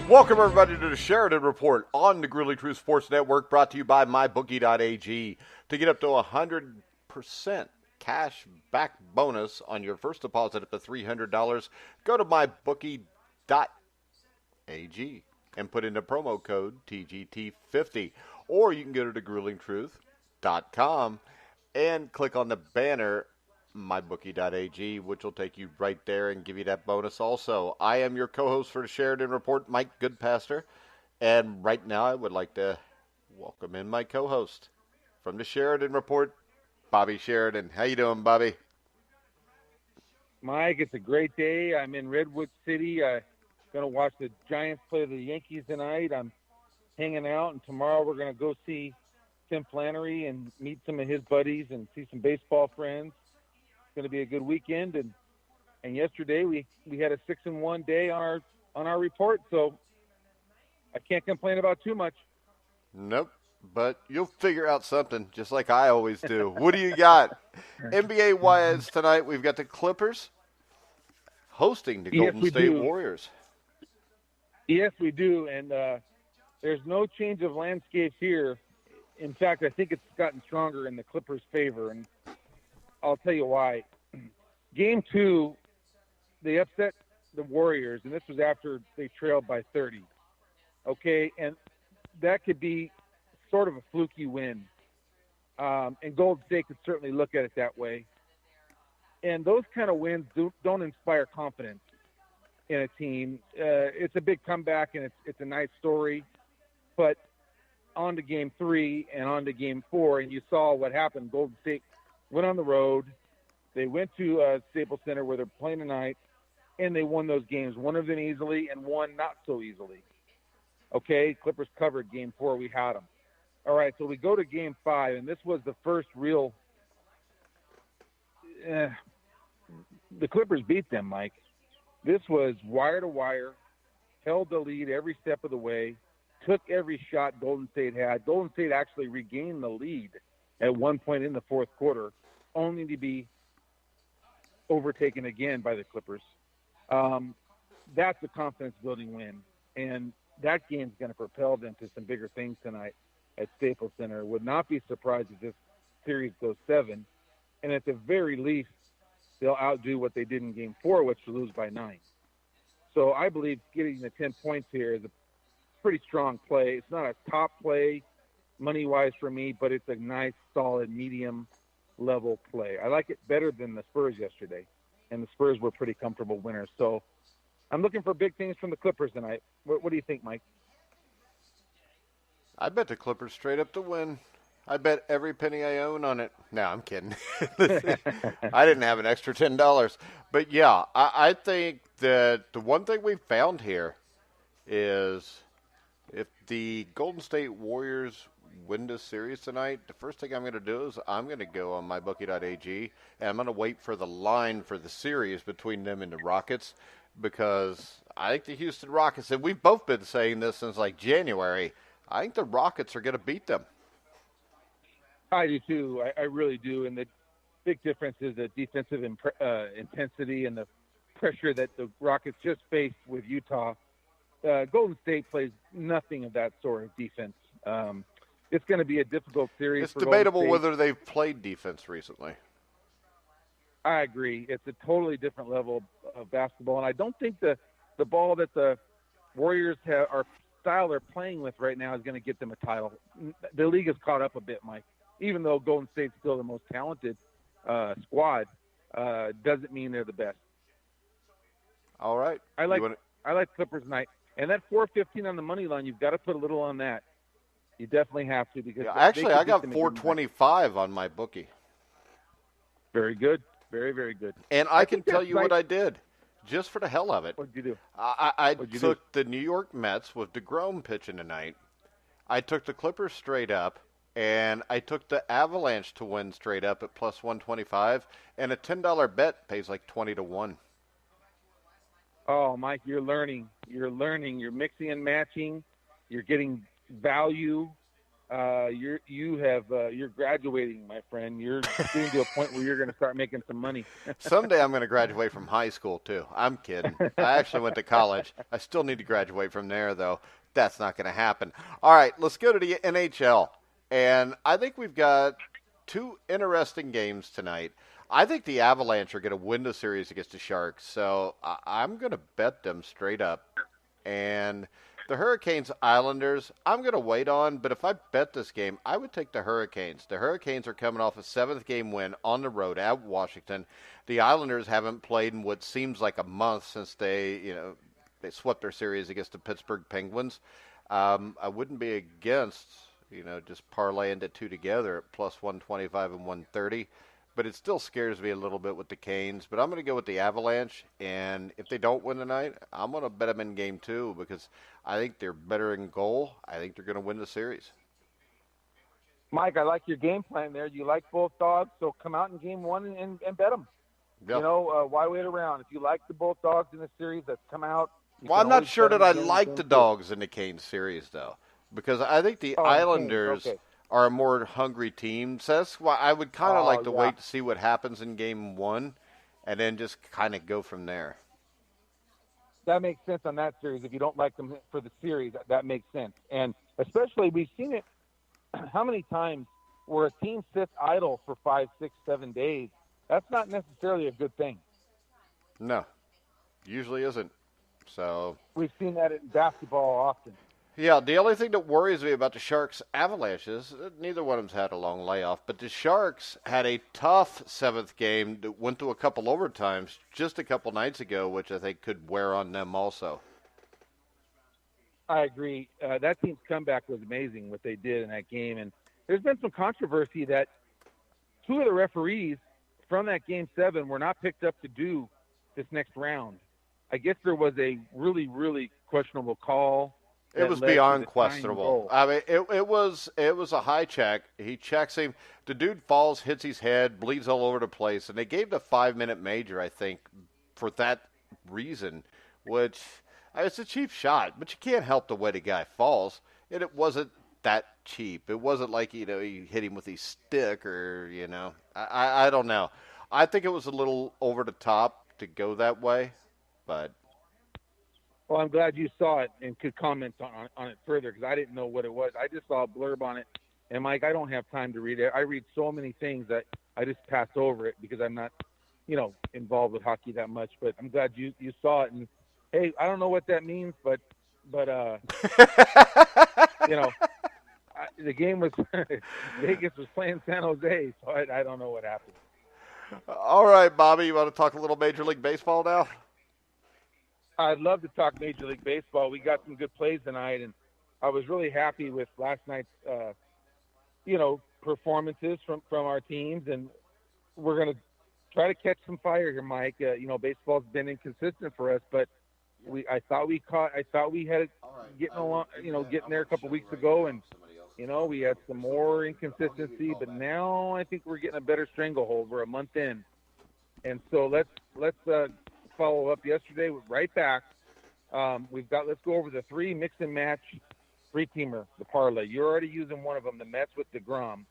Welcome, everybody, to the Sheridan Report on the Grizzly True Sports Network, brought to you by MyBookie.Ag. To get up to 100% cash back bonus on your first deposit up to $300, go to MyBookie.Ag and put in the promo code TGT50. Or you can go to thegruelingtruth.com and click on the banner MyBookie.Ag, which will take you right there and give you that bonus also. I am your co-host for the Sheridan Report, Mike Goodpaster, and right now I would like to welcome in my co-host from the Sheridan Report, Bobby Sheridan. How you doing, Bobby? Mike, it's a great day. I'm in Redwood City. I'm going to watch the Giants play the Yankees tonight. I'm hanging out, and tomorrow we're going to go see Tim Flannery and meet some of his buddies and see some baseball friends. Going to be a good weekend, and yesterday we had a 6-1 day on our report, so I can't complain about too much. Nope, but you'll figure out something just like I always do. What do you got? NBA wise tonight, we've got the Clippers hosting the Golden State Warriors. Yes, we do, and there's no change of landscape here. In fact, I think it's gotten stronger in the Clippers' favor, and I'll tell you why. Game 2, they upset the Warriors, and this was after they trailed by 30. Okay, and that could be sort of a fluky win. And Golden State could certainly look at it that way. And those kind of wins don't inspire confidence in a team. It's a big comeback, and it's a nice story. But on to Game 3 and on to Game 4, and you saw what happened. Golden State went on the road. They went to Staples Center where they're playing tonight, and they won those games, one of them easily and one not so easily. Okay, Clippers covered Game 4. We had them. All right, so we go to Game 5, and this was the first real the Clippers beat them, Mike. This was wire to wire, held the lead every step of the way, took every shot Golden State had. Golden State actually regained the lead at one point in the fourth quarter, only to be overtaken again by the Clippers. That's a confidence-building win, and that game's going to propel them to some bigger things tonight at Staples Center. Would not be surprised if this series goes 7, and at the very least, they'll outdo what they did in Game 4, which was lose by 9. So I believe getting the 10 points here is a pretty strong play. It's not a top play money-wise for me, but it's a nice, solid, medium-level play. I like it better than the Spurs yesterday, and the Spurs were pretty comfortable winners. So I'm looking for big things from the Clippers tonight. What do you think, Mike? I bet the Clippers straight up to win. I bet every penny I own on it. No, I'm kidding. I didn't have an extra $10. But, yeah, I think that the one thing we found here is if the Golden State Warriors win this series tonight, the first thing I'm going to do is I'm going to go on MyBookie.Ag, and I'm going to wait for the line for the series between them and the Rockets, because I think the Houston Rockets, and we've both been saying this since like January, I think the Rockets are going to beat them. I do too. I really do. And the big difference is the defensive intensity and the pressure that the Rockets just faced with Utah. Golden State plays nothing of that sort of defense. It's going to be a difficult series. It's debatable whether they've played defense recently. I agree. It's a totally different level of basketball, and I don't think the ball that the Warriors our style they're playing with right now is going to get them a title. The league has caught up a bit, Mike. Even though Golden State's still the most talented squad, doesn't mean they're the best. All right. I like Clippers tonight. And that 415 on the money line, you've got to put a little on that. You definitely have to, because actually I got 425 on my bookie. Very good. Very, very good. And I can tell you what I did, just for the hell of it. What did you do? I took the New York Mets with DeGrom pitching tonight. I took the Clippers straight up, and I took the Avalanche to win straight up at plus 125, and a $10 bet pays like 20 to 1. Oh, Mike, you're learning. You're mixing and matching. You're getting value. you're graduating, my friend. You're getting to a point where you're going to start making some money. Someday I'm going to graduate from high school, too. I'm kidding. I actually went to college. I still need to graduate from there, though. That's not going to happen. All right, let's go to the NHL. And I think we've got two interesting games tonight. I think the Avalanche are going to win the series against the Sharks, so I'm going to bet them straight up. And the Hurricanes Islanders, I'm going to wait on, but if I bet this game, I would take the Hurricanes. The Hurricanes are coming off a seventh game win on the road at Washington. The Islanders haven't played in what seems like a month since they swept their series against the Pittsburgh Penguins. I wouldn't be against, just parlaying the two together at plus 125 and 130. But it still scares me a little bit with the Canes. But I'm going to go with the Avalanche. And if they don't win tonight, I'm going to bet them in game two because I think they're better in goal. I think they're going to win the series. Mike, I like your game plan there. You like both dogs, so come out in game one and bet them. Yep. Why wait around? If you like the both dogs in the series, let's come out. Well, I'm not sure that I like the dogs in the Canes series, though, because I think the Islanders are a more hungry team. So that's why I would kind of like to wait to see what happens in game one and then just kind of go from there. That makes sense on that series. If you don't like them for the series, that makes sense. And especially we've seen it how many times where a team sits idle for 5, 6, 7 days. That's not necessarily a good thing. No, usually isn't. So we've seen that in basketball often. Yeah, the only thing that worries me about the Sharks Avalanche is neither one of them's had a long layoff, but the Sharks had a tough seventh game that went to a couple overtimes just a couple nights ago, which I think could wear on them also. I agree. That team's comeback was amazing, what they did in that game. And there's been some controversy that two of the referees from that Game 7 were not picked up to do this next round. I guess there was a really, really questionable call. It was beyond questionable. I mean, it was a high check. He checks him. The dude falls, hits his head, bleeds all over the place, and they gave the 5-minute major, I think, for that reason, which it's a cheap shot, but you can't help the way the guy falls. And it wasn't that cheap. It wasn't like, he hit him with his stick or, I don't know. I think it was a little over the top to go that way, but... Well, I'm glad you saw it and could comment on it further because I didn't know what it was. I just saw a blurb on it. And, Mike, I don't have time to read it. I read so many things that I just pass over it because I'm not, involved with hockey that much. But I'm glad you saw it. And, hey, I don't know what that means, but the game was – Vegas was playing San Jose, so I don't know what happened. All right, Bobby, you want to talk a little Major League Baseball now? I'd love to talk Major League Baseball. We got some good plays tonight, and I was really happy with last night's, performances from our teams. And we're going to try to catch some fire here, Mike. Baseball's been inconsistent for us, but I thought we had it getting along, getting there a couple weeks ago, and we had some more inconsistency. But now I think we're getting a better stranglehold. We're a month in, and so let's follow up yesterday right back. Let's go over the 3 mix and match 3-teamer, the parlay. You're already using one of them, the Mets with DeGrom.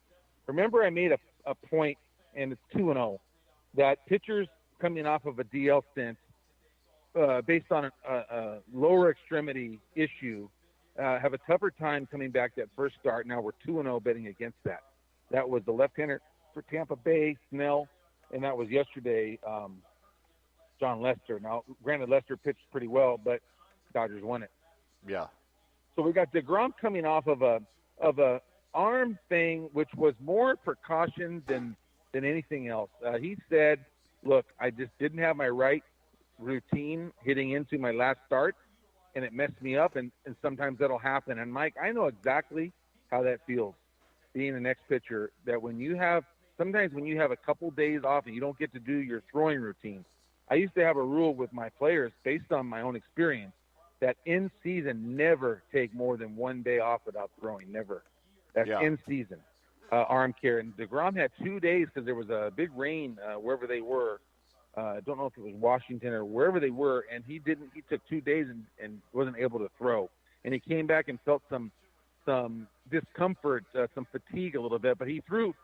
Remember, I made a point, and it's 2-0, that pitchers coming off of a DL stint based on a lower extremity issue have a tougher time coming back that first start. Now we're 2-0 betting against that. That was the left-hander for Tampa Bay, Snell, and that was yesterday, John Lester. Now, granted, Lester pitched pretty well, but Dodgers won it. Yeah. So we got DeGrom coming off of a arm thing, which was more precaution than anything else. He said, "Look, I just didn't have my right routine hitting into my last start, and it messed me up. And sometimes that'll happen." And Mike, I know exactly how that feels, being the next pitcher. That sometimes when you have a couple days off and you don't get to do your throwing routine. I used to have a rule with my players based on my own experience that in season never take more than 1 day off without throwing. Never. That's in season arm care. And DeGrom had 2 days because there was a big rain wherever they were. I don't know if it was Washington or wherever they were. And he took 2 days and wasn't able to throw. And he came back and felt some some discomfort, some fatigue a little bit, but he threw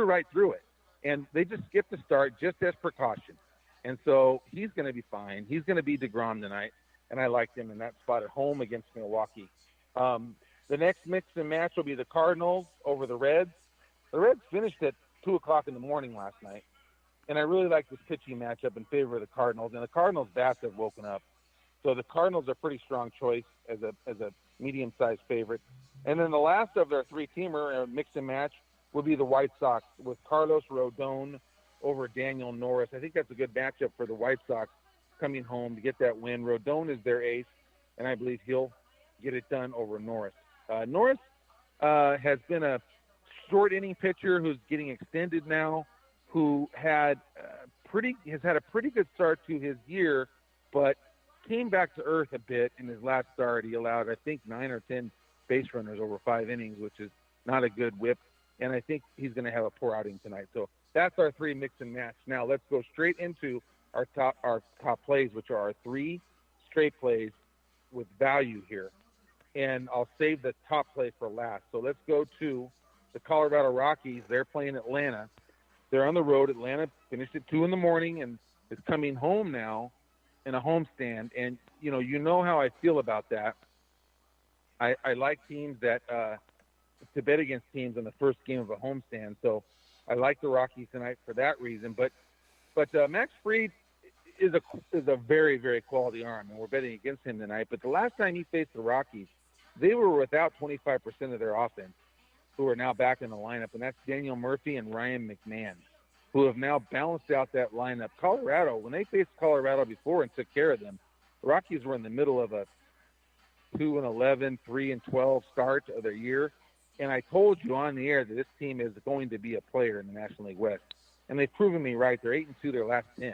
right through it. And they just skipped the start just as precaution. And so he's going to be fine. He's going to be DeGrom tonight, and I liked him in that spot at home against Milwaukee. The next mix and match will be the Cardinals over the Reds. The Reds finished at 2 o'clock in the morning last night, and I really like this pitching matchup in favor of the Cardinals. And the Cardinals' bats have woken up. So the Cardinals are a pretty strong choice as a medium-sized favorite. And then the last of their three-teamer mix and match will be the White Sox with Carlos Rodon over Daniel Norris. I think that's a good matchup for the White Sox coming home to get that win. Rodon is their ace, and I believe he'll get it done over Norris. Norris has been a short inning pitcher who's getting extended now, who has had a pretty good start to his year, but came back to earth a bit in his last start. He allowed, I think, 9 or 10 base runners over 5 innings, which is not a good whip. And I think he's going to have a poor outing tonight. So that's our 3 mix and match. Now let's go straight into our top plays, which are our 3 straight plays with value here. And I'll save the top play for last. So let's go to the Colorado Rockies. They're playing Atlanta. They're on the road. Atlanta finished at 2 in the morning and is coming home now in a homestand. And you know how I feel about that. I like teams that to bet against teams in the first game of a homestand. So I like the Rockies tonight for that reason. But Max Fried is a very, very quality arm, and we're betting against him tonight. But the last time he faced the Rockies, they were without 25% of their offense, who are now back in the lineup, and that's Daniel Murphy and Ryan McMahon, who have now balanced out that lineup. Colorado, when they faced Colorado before and took care of them, the Rockies were in the middle of a 2-11, 3-12 start of their year. And I told you on the air that this team is going to be a player in the National League West. And they've proven me right. They're 8-2 their last 10.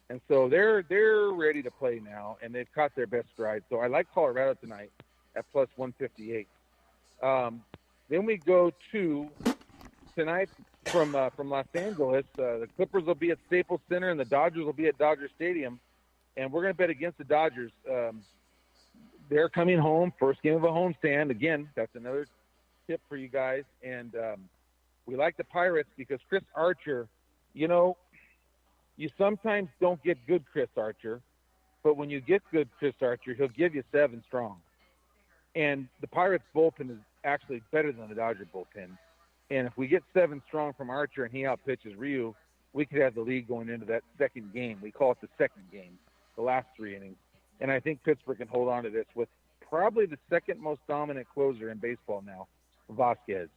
And so they're ready to play now, and they've caught their best stride. So I like Colorado tonight at plus 158. Then we go to tonight from Los Angeles. The Clippers will be at Staples Center, and the Dodgers will be at Dodger Stadium. And we're going to bet against the Dodgers. They're coming home, first game of a homestand. Again, that's another tip for you guys. And we like the Pirates because Chris Archer, you sometimes don't get good Chris Archer, but when you get good Chris Archer, he'll give you 7 strong. And the Pirates bullpen is actually better than the Dodger bullpen. And if we get 7 strong from Archer and he outpitches Ryu, we could have the lead going into that second game. We call it the second game, the last 3 innings. And I think Pittsburgh can hold on to this with probably the second most dominant closer in baseball now, Vasquez.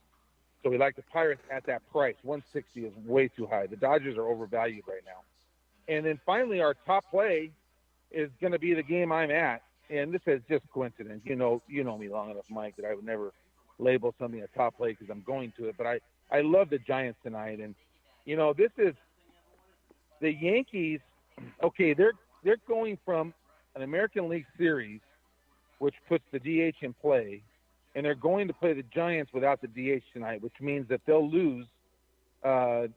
So we like the Pirates at that price. 160 is way too high. The Dodgers are overvalued right now. And then finally, our top play is going to be the game I'm at. And this is just coincidence. You know me long enough, Mike, that I would never label something a top play because I'm going to it. But I love the Giants tonight. And, this is the Yankees. Okay, they're going from an American League Series, which puts the DH in play, and they're going to play the Giants without the DH tonight, which means that they'll lose the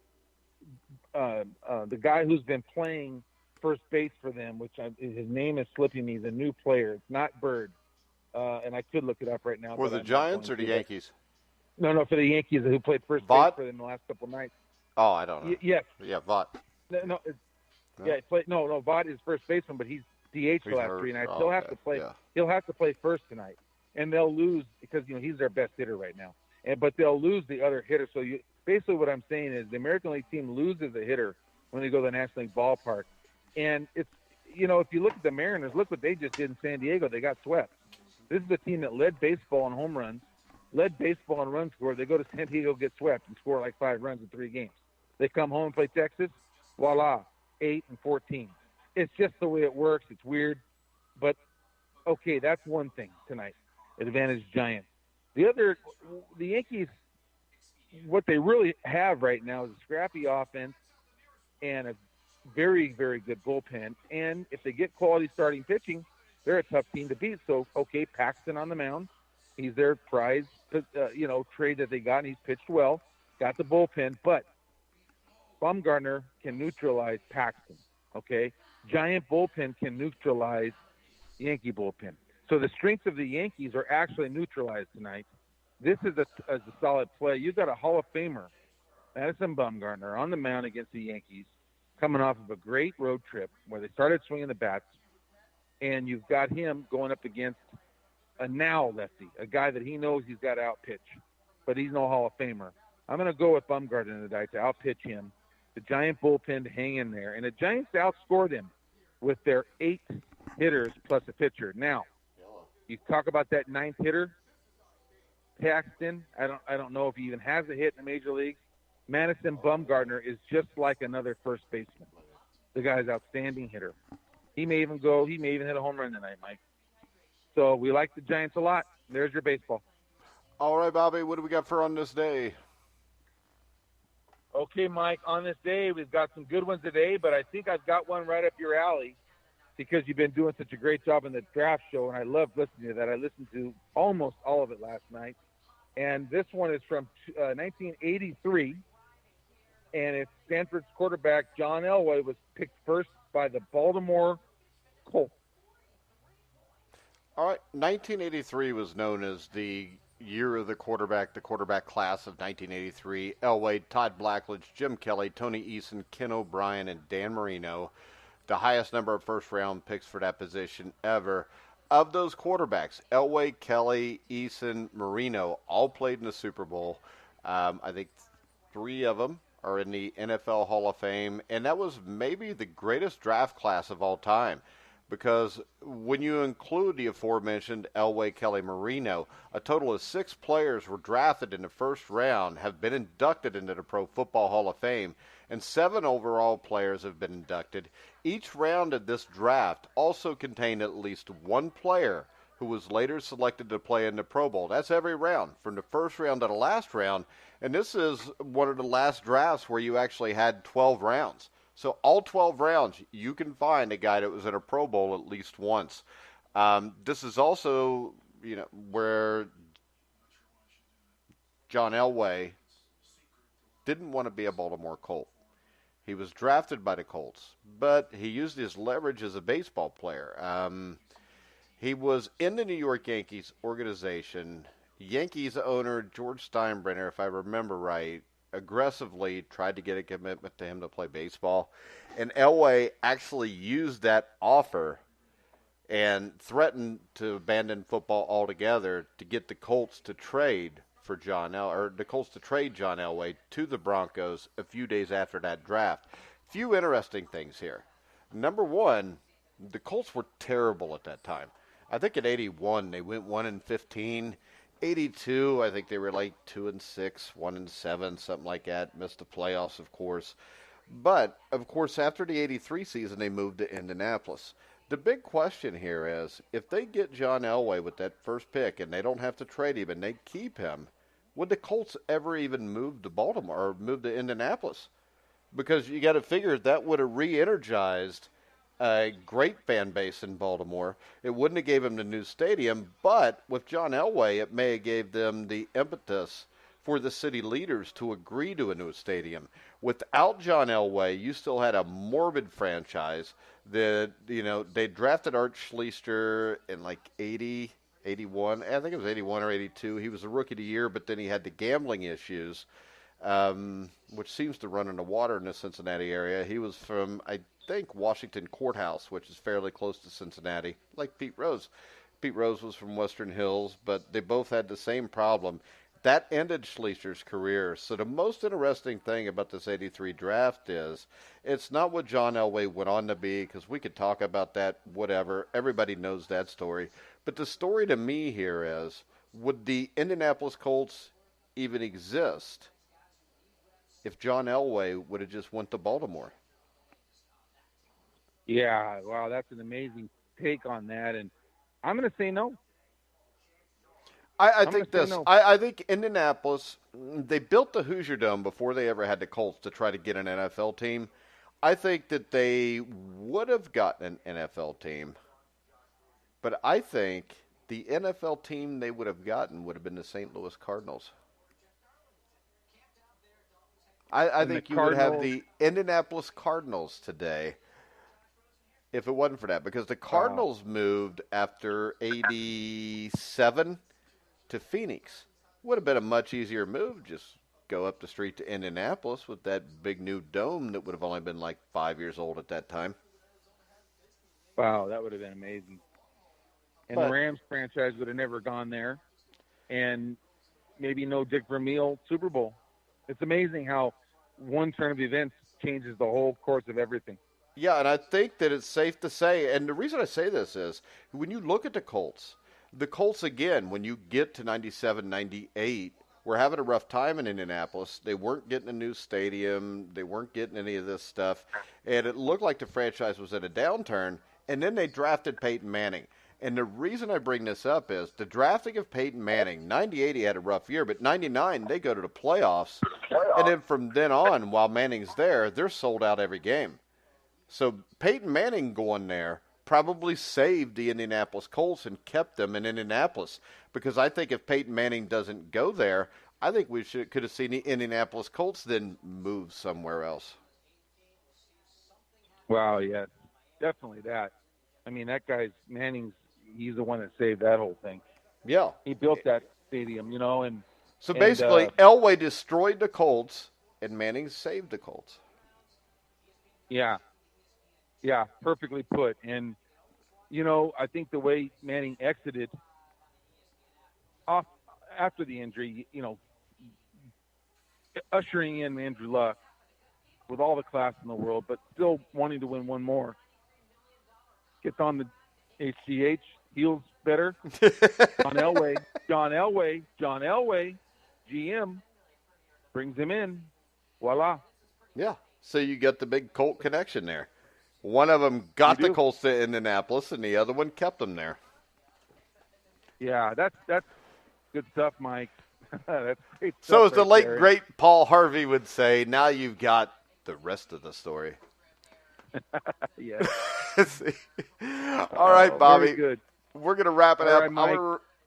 guy who's been playing first base for them, which his name is slipping me. He's a new player. It's not Bird, and I could look it up right now. For the Giants or the Yankees? No, for the Yankees, who played first base for them the last couple of nights. Oh, I don't know. Yes. Yeah, Vaught. No. Yeah, he played. No, Vaught is first baseman, but he's DH the last 3 nights. He'll have to play. Yeah. He'll have to play first tonight, and they'll lose because he's their best hitter right now. But they'll lose the other hitter. So basically, what I'm saying is the American League team loses a hitter when they go to the National League ballpark, and it's if you look at the Mariners, look what they just did in San Diego. They got swept. This is a team that led baseball in home runs, led baseball in run score. They go to San Diego, get swept, and score like 5 runs in 3 games. They come home and play Texas, voila, 8-14. It's just the way it works. It's weird. But, okay, that's one thing tonight. Advantage Giants. The Yankees, what they really have right now is a scrappy offense and a very, very good bullpen. And if they get quality starting pitching, they're a tough team to beat. So, okay, Paxton on the mound. He's their prize, trade that they got, and he's pitched well. Got the bullpen. But Bumgarner can neutralize Paxton, okay? Giant bullpen can neutralize Yankee bullpen. So the strengths of the Yankees are actually neutralized tonight. this is a solid play. You've got a Hall of Famer, Madison Bumgarner, on the mound against the Yankees, coming off of a great road trip where they started swinging the bats, and you've got him going up against a now lefty, a guy that he knows he's got to outpitch, but he's no Hall of Famer. I'm going to go with Bumgarner tonight to outpitch him. The Giant bullpen to hang in there, and the Giants outscore them with their 8 hitters plus a pitcher. Now, you talk about that 9th hitter, Paxton. I don't know if he even has a hit in the major leagues. Madison Bumgarner is just like another first baseman. The guy's an outstanding hitter. He may even hit a home run tonight, Mike. So we like the Giants a lot. There's your baseball. All right, Bobby, what do we got for on this day? Okay, Mike, on this day, we've got some good ones today, but I think I've got one right up your alley because you've been doing such a great job in the draft show, and I love listening to that. I listened to almost all of it last night. And this one is from 1983, and it's Stanford's quarterback, John Elway, was picked first by the Baltimore Colts. All right, 1983 was known as the year of the quarterback class of 1983. Elway, Todd Blackledge, Jim Kelly, Tony Eason, Ken O'Brien, and Dan Marino, the highest number of first-round picks for that position ever. Of those quarterbacks, Elway, Kelly, Eason, Marino all played in the Super Bowl. I think 3 of them are in the NFL Hall of Fame, and that was maybe the greatest draft class of all time. Because when you include the aforementioned Elway, Kelly, Marino, a total of 6 players were drafted in the first round, have been inducted into the Pro Football Hall of Fame, and 7 overall players have been inducted. Each round of this draft also contained at least 1 player who was later selected to play in the Pro Bowl. That's every round, from the first round to the last round, and this is one of the last drafts where you actually had 12 rounds. So all 12 rounds, you can find a guy that was in a Pro Bowl at least once. This is also, where John Elway didn't want to be a Baltimore Colt. He was drafted by the Colts, but he used his leverage as a baseball player. He was in the New York Yankees organization. Yankees owner George Steinbrenner, if I remember right, aggressively tried to get a commitment to him to play baseball. And Elway actually used that offer and threatened to abandon football altogether to get the Colts to trade for John Elway to the Broncos a few days after that draft. Few interesting things here. Number one, the Colts were terrible at that time. I think in 81 they went 1-15. 82, I think they were like 2-6, 1-7, something like that. Missed the playoffs, of course. But, of course, after the 83 season, they moved to Indianapolis. The big question here is, if they get John Elway with that first pick and they don't have to trade him and they keep him, would the Colts ever even move to Baltimore or move to Indianapolis? Because you got to figure that would have re-energized a great fan base in Baltimore. It wouldn't have gave him the new stadium, but with John Elway, it may have gave them the impetus for the city leaders to agree to a new stadium. Without John Elway, you still had a morbid franchise. They drafted Art Schlichter in like 80, 81. I think it was 81 or 82. He was a rookie of the year, but then he had the gambling issues, which seems to run in the water in the Cincinnati area. He was from, I think, Washington Courthouse, which is fairly close to Cincinnati, like Pete Rose. Pete Rose was from Western Hills, but they both had the same problem. That ended Schlichter's career. So the most interesting thing about this 83 draft is it's not what John Elway went on to be, because we could talk about that, whatever. Everybody knows that story. But the story to me here is, would the Indianapolis Colts even exist if John Elway would have just went to Baltimore? Yeah, wow, that's an amazing take on that, and I'm going to say no. I think this. No. I think Indianapolis, they built the Hoosier Dome before they ever had the Colts to try to get an NFL team. I think that they would have gotten an NFL team, but I think the NFL team they would have gotten would have been the St. Louis Cardinals. I think you would have the Indianapolis Cardinals today if it wasn't for that, because the Cardinals moved after 87 to Phoenix. Would have been a much easier move. Just go up the street to Indianapolis with that big new dome that would have only been like 5 years old at that time. Wow, that would have been amazing. And the Rams franchise would have never gone there. And maybe no Dick Vermeil Super Bowl. It's amazing how one turn of events changes the whole course of everything. Yeah, and I think that it's safe to say, and the reason I say this is, when you look at the Colts, again, when you get to 97, 98, were having a rough time in Indianapolis. They weren't getting a new stadium. They weren't getting any of this stuff. And it looked like the franchise was at a downturn. And then they drafted Peyton Manning. And the reason I bring this up is the drafting of Peyton Manning, 98 he had a rough year, but 99 they go to the playoffs. And then from then on, while Manning's there, they're sold out every game. So Peyton Manning going there probably saved the Indianapolis Colts and kept them in Indianapolis. Because I think if Peyton Manning doesn't go there, I think we could have seen the Indianapolis Colts then move somewhere else. Wow, yeah, definitely that. I mean, that guy's Manning's. He's the one that saved that whole thing. Yeah, he built that stadium, and so basically, Elway destroyed the Colts, and Manning saved the Colts. Yeah, perfectly put. And I think the way Manning exited off after the injury, ushering in Andrew Luck with all the class in the world, but still wanting to win one more, gets on the HGH, heals better. John Elway, GM, brings him in. Voila. Yeah. So you got the big Colt connection there. One of them got the Colts to Indianapolis, and the other one kept them there. Yeah, that's good stuff, Mike. That's great stuff. So as the late, great Paul Harvey would say, now you've got the rest of the story. Yeah. All right, Bobby. Very good. We're going to wrap it up. Right, Mike.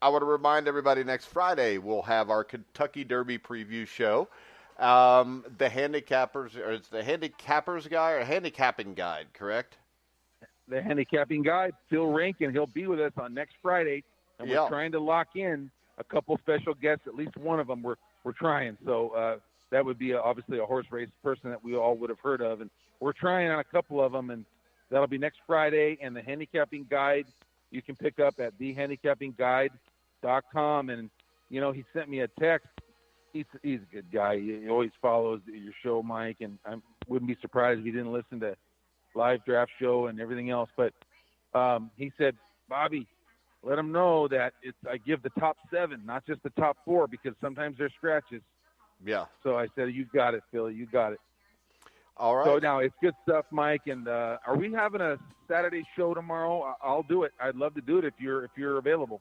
I want to remind everybody next Friday we'll have our Kentucky Derby preview show. The handicappers, or it's the handicappers guy or handicapping guide, correct? The handicapping guide, Phil Rankin, he'll be with us on next Friday, and we're trying to lock in a couple special guests. At least one of them we're trying. So that would be obviously a horse race person that we all would have heard of, and we're trying on a couple of them, and that'll be next Friday. And the handicapping guide you can pick up at thehandicapingguide.com. And he sent me a text. He's a good guy. He always follows your show, Mike, and I wouldn't be surprised if he didn't listen to live draft show and everything else. But he said, Bobby, let him know that I give the top 7, not just the top 4, because sometimes there's scratches. Yeah. So I said, you got it, Phil. You got it. All right. So now it's good stuff, Mike. And are we having a Saturday show tomorrow? I'll do it. I'd love to do it if you're available.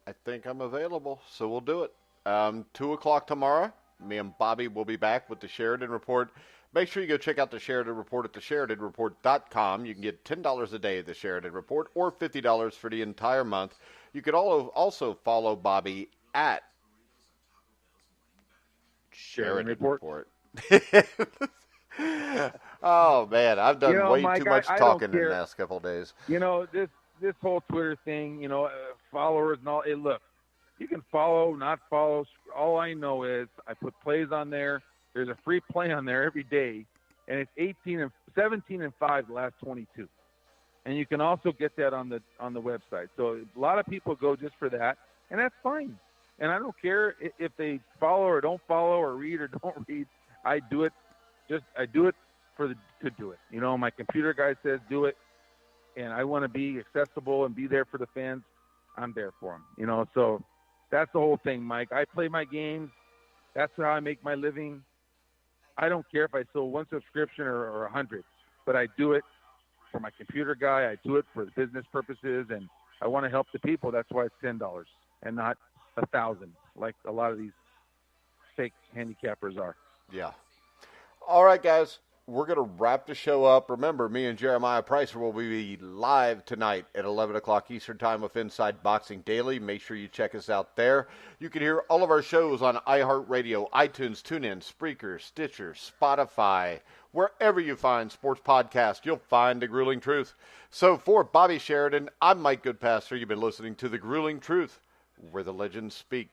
I think I'm available, so we'll do it. 2:00 tomorrow. Me and Bobby will be back with the Sheridan Report. Make sure you go check out the Sheridan Report at thesheridanreport.com. You can get $10 a day at the Sheridan Report or $50 for the entire month. You could also follow Bobby at Sheridan Report. Oh, man, I've done way Mike, too much talking in the last couple of days. This whole Twitter thing, followers and all. Hey, look, you can follow, not follow. All I know is I put plays on there. There's a free play on there every day, and it's 17 and 5 the last 22. And you can also get that on the website. So a lot of people go just for that, and that's fine. And I don't care if they follow or don't follow or read or don't read. I do it to do it. My computer guy says do it, and I want to be accessible and be there for the fans. I'm there for them. So that's the whole thing, Mike. I play my games. That's how I make my living. I don't care if I sold 1 subscription or 100, but I do it for my computer guy. I do it for business purposes, and I want to help the people. That's why it's $10 and not 1,000, like a lot of these fake handicappers are. Yeah. All right, guys. We're going to wrap the show up. Remember, me and Jeremiah Pricer will be live tonight at 11 o'clock Eastern Time with Inside Boxing Daily. Make sure you check us out there. You can hear all of our shows on iHeartRadio, iTunes, TuneIn, Spreaker, Stitcher, Spotify. Wherever you find sports podcasts, you'll find The Grueling Truth. So for Bobby Sheridan, I'm Mike Goodpasser. You've been listening to The Grueling Truth, where the legends speak.